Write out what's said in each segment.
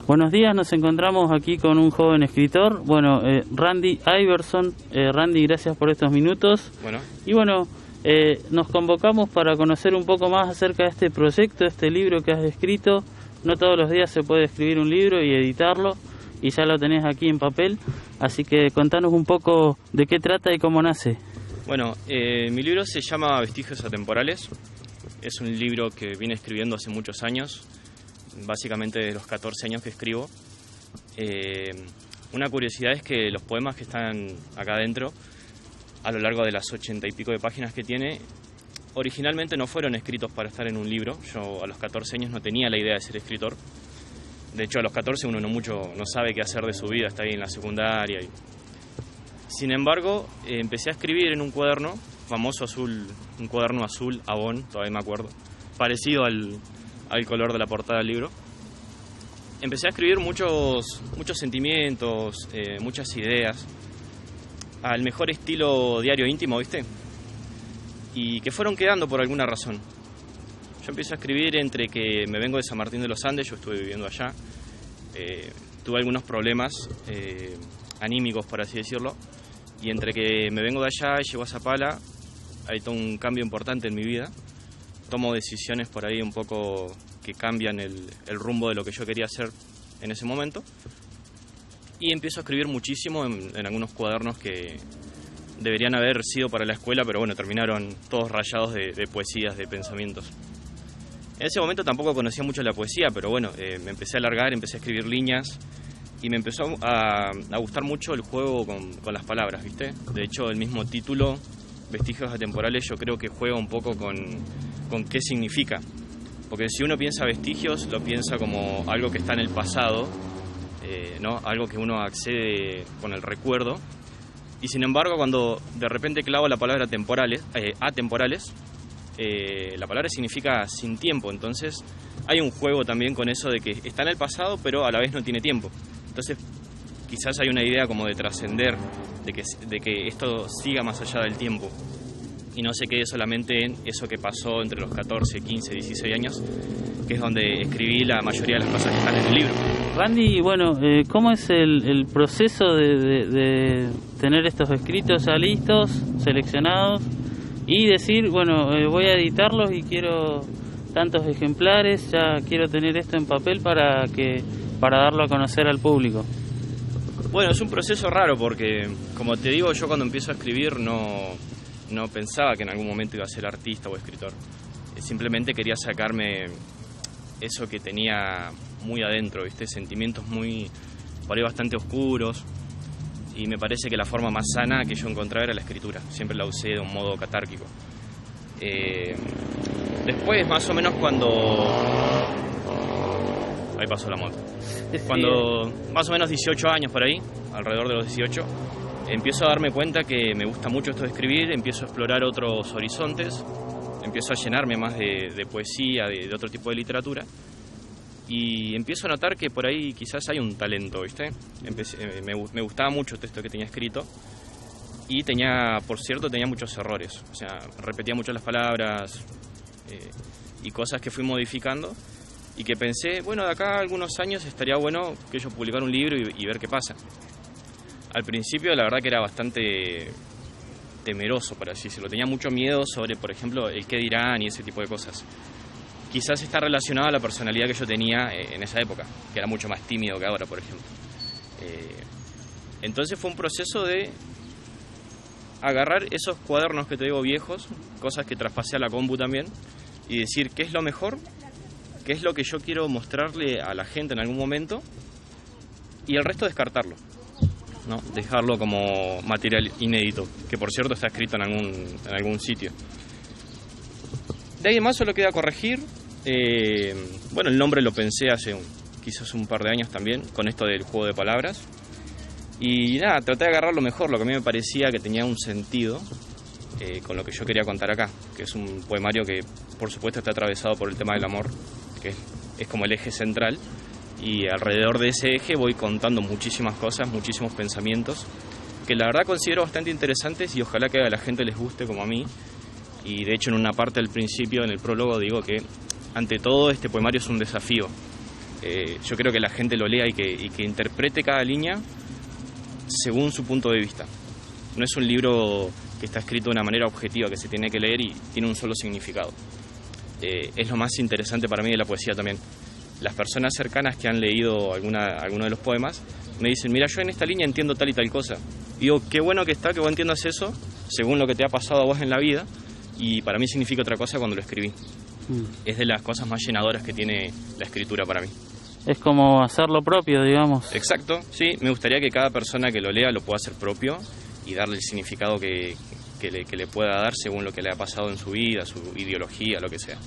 Buenos días, nos encontramos aquí con un joven escritor, Randy Iverson. Randy, gracias por estos minutos. Y nos convocamos para conocer un poco más acerca de este proyecto, este libro que has escrito. No todos los días se puede escribir un libro y editarlo, y ya lo tenés aquí en papel, así que contanos un poco de qué trata y cómo nace. Mi libro se llama Vestigios Atemporales. Es un libro que vine escribiendo hace muchos años, básicamente de los 14 años que escribo. Una curiosidad es que los poemas que están acá adentro, a lo largo de las 80 y pico de páginas que tiene, originalmente no fueron escritos para estar en un libro. Yo a los 14 años no tenía la idea de ser escritor. De hecho, a los 14 uno no sabe qué hacer de su vida, está ahí en la secundaria. Sin embargo, empecé a escribir en un cuaderno famoso azul, un cuaderno azul, Avon, todavía me acuerdo, parecido al color de la portada del libro. Empecé a escribir muchos sentimientos, muchas ideas, al mejor estilo diario íntimo, ¿viste? Y que fueron quedando por alguna razón. Yo empecé a escribir entre que me vengo de San Martín de los Andes, yo estuve viviendo allá, tuve algunos problemas anímicos, por así decirlo, y entre que me vengo de allá y llego a Zapala, hay todo un cambio importante en mi vida. Tomo decisiones por ahí un poco que cambian el rumbo de lo que yo quería hacer en ese momento. Y empiezo a escribir muchísimo en algunos cuadernos que deberían haber sido para la escuela, pero terminaron todos rayados de poesías, de pensamientos. En ese momento tampoco conocía mucho la poesía, pero me empecé a alargar, empecé a escribir líneas y me empezó a gustar mucho el juego con las palabras, ¿viste? De hecho, el mismo título, Vestigios Atemporales, yo creo que juega un poco con qué significa. Porque si uno piensa vestigios, lo piensa como algo que está en el pasado, ¿no? Algo que uno accede con el recuerdo. Y sin embargo, cuando de repente clavo la palabra atemporales, la palabra significa sin tiempo. Entonces hay un juego también con eso de que está en el pasado, pero a la vez no tiene tiempo. Entonces quizás hay una idea como de trascender, de que esto siga más allá del tiempo y no se quede solamente en eso que pasó entre los 14, 15, 16 años, que es donde escribí la mayoría de las cosas que están en el libro. Randy, ¿cómo es el proceso de tener estos escritos ya listos, seleccionados, y decir, voy a editarlos y quiero tantos ejemplares, ya quiero tener esto en papel para darlo a conocer al público? Es un proceso raro porque, como te digo, yo cuando empiezo a escribir no pensaba que en algún momento iba a ser artista o escritor. Simplemente quería sacarme eso que tenía muy adentro, ¿viste? Sentimientos por ahí bastante oscuros, y me parece que la forma más sana que yo encontraba era la escritura. Siempre la usé de un modo catárquico. Después, más o menos ahí pasó la moto. Cuando más o menos 18 años por ahí, alrededor de los 18, empiezo a darme cuenta que me gusta mucho esto de escribir, empiezo a explorar otros horizontes, empiezo a llenarme más de poesía, de otro tipo de literatura, y empiezo a notar que por ahí quizás hay un talento, ¿viste? Me gustaba mucho el texto que tenía escrito, y por cierto, tenía muchos errores, o sea, repetía mucho las palabras y cosas que fui modificando, y que pensé, de acá a algunos años estaría bueno que yo publicara un libro y ver qué pasa. Al principio la verdad que era bastante temeroso, por así decirlo. Tenía mucho miedo sobre, por ejemplo, el qué dirán y ese tipo de cosas. Quizás está relacionado a la personalidad que yo tenía en esa época, que era mucho más tímido que ahora, por ejemplo. Entonces fue un proceso de agarrar esos cuadernos que te digo viejos, cosas que traspasé a la compu también, y decir qué es lo mejor, qué es lo que yo quiero mostrarle a la gente en algún momento, y el resto descartarlo, ¿no? Dejarlo como material inédito, que por cierto está escrito en algún sitio. De ahí en más solo queda corregir. El nombre lo pensé hace quizás un par de años también, con esto del juego de palabras. Y nada, traté de agarrar lo mejor, lo que a mí me parecía que tenía un sentido, con lo que yo quería contar acá, que es un poemario que por supuesto está atravesado por el tema del amor, que es como el eje central, y alrededor de ese eje voy contando muchísimas cosas, muchísimos pensamientos, que la verdad considero bastante interesantes y ojalá que a la gente les guste como a mí. Y de hecho en una parte del principio, en el prólogo, digo que ante todo este poemario es un desafío. Yo creo que la gente lo lea y que interprete cada línea según su punto de vista. No es un libro que está escrito de una manera objetiva, que se tiene que leer y tiene un solo significado. Es lo más interesante para mí de la poesía también. Las personas cercanas que han leído alguno de los poemas me dicen, mira, yo en esta línea entiendo tal y tal cosa. Y digo, qué bueno que está, que vos entiendas eso según lo que te ha pasado a vos en la vida, y para mí significa otra cosa cuando lo escribí. Es de las cosas más llenadoras que tiene la escritura para mí. Es como hacerlo propio, digamos. Exacto, sí. Me gustaría que cada persona que lo lea lo pueda hacer propio y darle el significado que le pueda dar según lo que le ha pasado en su vida, su ideología, lo que sea.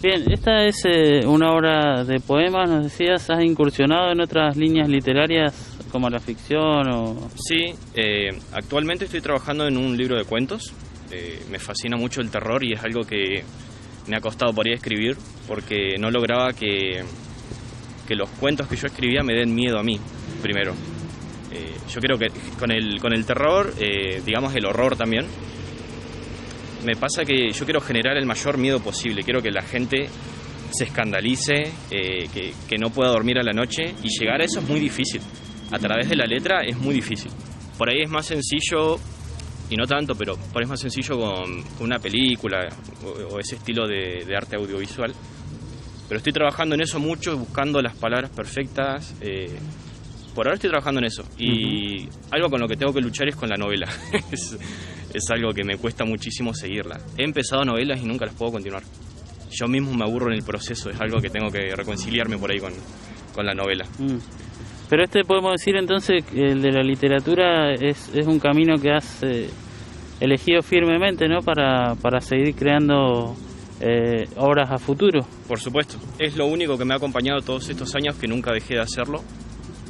Bien, esta es una obra de poemas, nos decías. ¿Has incursionado en otras líneas literarias como la ficción o...? Sí, actualmente estoy trabajando en un libro de cuentos. Me fascina mucho el terror y es algo que me ha costado por ahí escribir, porque no lograba que los cuentos que yo escribía me den miedo a mí, primero. Yo creo que con el terror, digamos el horror también, me pasa que yo quiero generar el mayor miedo posible. Quiero que la gente se escandalice, que no pueda dormir a la noche, y llegar a eso es muy difícil. A través de la letra es muy difícil. Por ahí es más sencillo, y no tanto, pero por ahí es más sencillo con una película o ese estilo de arte audiovisual. Pero estoy trabajando en eso mucho, buscando las palabras perfectas. Por ahora estoy trabajando en eso. Y algo con lo que tengo que luchar es con la novela. Es algo que me cuesta muchísimo seguirla. He empezado novelas y nunca las puedo continuar. Yo mismo me aburro en el proceso. Es algo que tengo que reconciliarme por ahí con la novela. Pero podemos decir entonces que el de la literatura es un camino que has elegido firmemente, ¿no? Para seguir creando obras a futuro. Por supuesto. Es lo único que me ha acompañado todos estos años, que nunca dejé de hacerlo.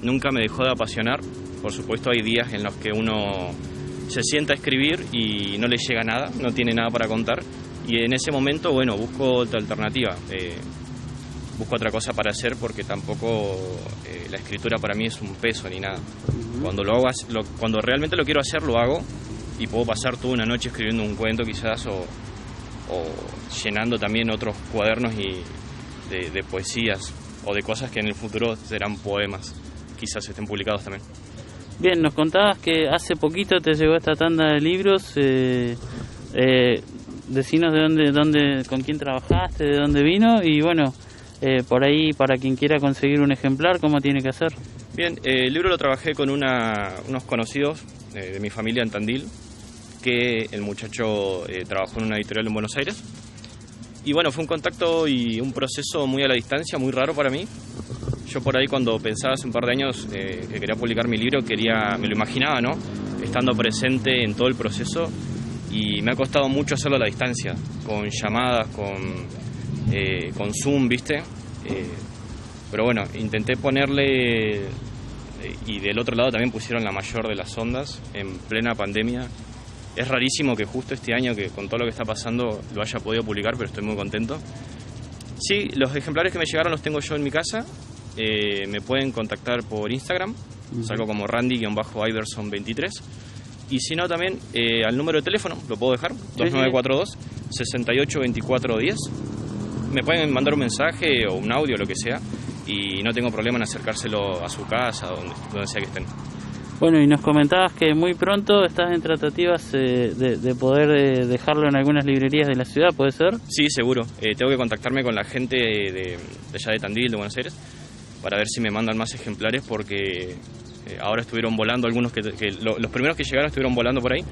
Nunca me dejó de apasionar. Por supuesto hay días en los que uno se sienta a escribir y no le llega nada, no tiene nada para contar. Y en ese momento, bueno, busco otra alternativa. Busco otra cosa para hacer, porque tampoco la escritura para mí es un peso ni nada. Cuando lo hago, cuando realmente lo quiero hacer, lo hago, y puedo pasar toda una noche escribiendo un cuento quizás, o llenando también otros cuadernos de poesías o de cosas que en el futuro serán poemas, quizás estén publicados también. Bien, nos contabas que hace poquito te llegó esta tanda de libros. Decinos de dónde, con quién trabajaste, de dónde vino, y bueno, por ahí para quien quiera conseguir un ejemplar, ¿cómo tiene que hacer? Bien, el libro lo trabajé con unos conocidos de mi familia en Tandil, que el muchacho trabajó en una editorial en Buenos Aires. Y bueno, fue un contacto y un proceso muy a la distancia, muy raro para mí. Yo por ahí, cuando pensaba hace un par de años que quería publicar mi libro, me lo imaginaba, ¿no? Estando presente en todo el proceso, y me ha costado mucho hacerlo a la distancia, con llamadas, con Zoom, ¿viste? Pero bueno, intenté ponerle, y del otro lado también pusieron la mayor de las ondas en plena pandemia. Es rarísimo que justo este año, que con todo lo que está pasando, lo haya podido publicar, pero estoy muy contento. Sí, los ejemplares que me llegaron los tengo yo en mi casa. Me pueden contactar por Instagram, salgo como Randy-Iverson23, y si no también al número de teléfono, lo puedo dejar, 2942-682410. Me pueden mandar un mensaje o un audio, lo que sea, y no tengo problema en acercárselo a su casa, donde sea que estén. Bueno, y nos comentabas que muy pronto estás en tratativas de poder dejarlo en algunas librerías de la ciudad, ¿puede ser? Sí, seguro. Tengo que contactarme con la gente de allá de Tandil, de Buenos Aires, para ver si me mandan más ejemplares, porque ahora estuvieron volando algunos los primeros que llegaron estuvieron volando por ahí,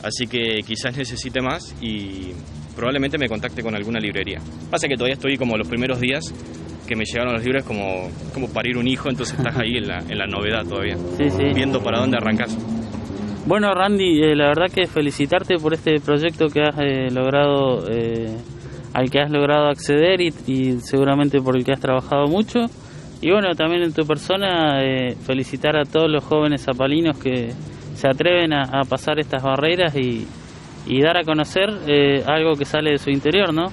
así que quizás necesite más y probablemente me contacte con alguna librería. Pasa que todavía estoy como los primeros días que me llegaron los libros, como parir un hijo, entonces estás ahí en la novedad todavía, sí. Viendo para dónde arrancas. Bueno, Randy, la verdad que felicitarte por este proyecto que has logrado, al que has logrado acceder, y seguramente por el que has trabajado mucho. Y bueno, también en tu persona, felicitar a todos los jóvenes zapalinos que se atreven a pasar estas barreras y y dar a conocer algo que sale de su interior, ¿no?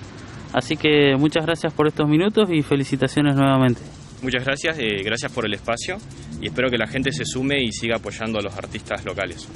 Así que muchas gracias por estos minutos y felicitaciones nuevamente. Muchas gracias, gracias por el espacio y espero que la gente se sume y siga apoyando a los artistas locales.